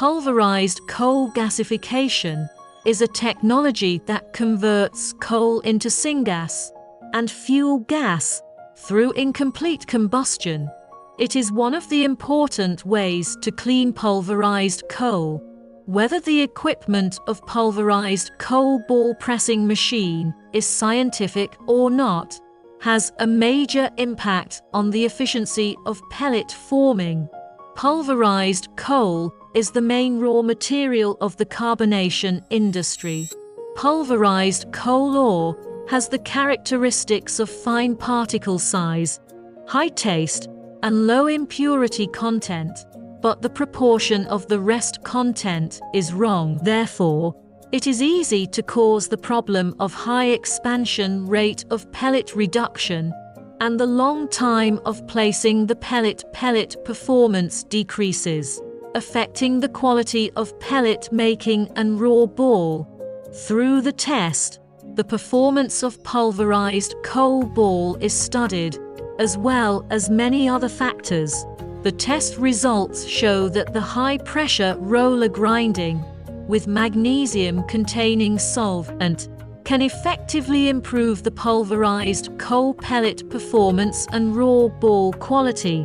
Pulverized coal gasification is a technology that converts coal into syngas and fuel gas through incomplete combustion. It is one of the important ways to clean pulverized coal. Whether the equipment of pulverized coal ball pressing machine is scientific or not, has a major impact on the efficiency of pellet forming. Pulverized coal is the main raw material of the carbonation industry. Pulverized coal ore has the characteristics of fine particle size, high taste, and low impurity content, but the proportion of the rest content is wrong. Therefore, it is easy to cause the problem of high expansion rate of pellet reduction and the long time of placing the pellet performance decreases, affecting the quality of pellet making and raw ball. Through the test, the performance of pulverized coal ball is studied, as well as many other factors. The test results show that the high-pressure roller grinding with magnesium-containing solvent can effectively improve the pulverized coal pellet performance and raw ball quality.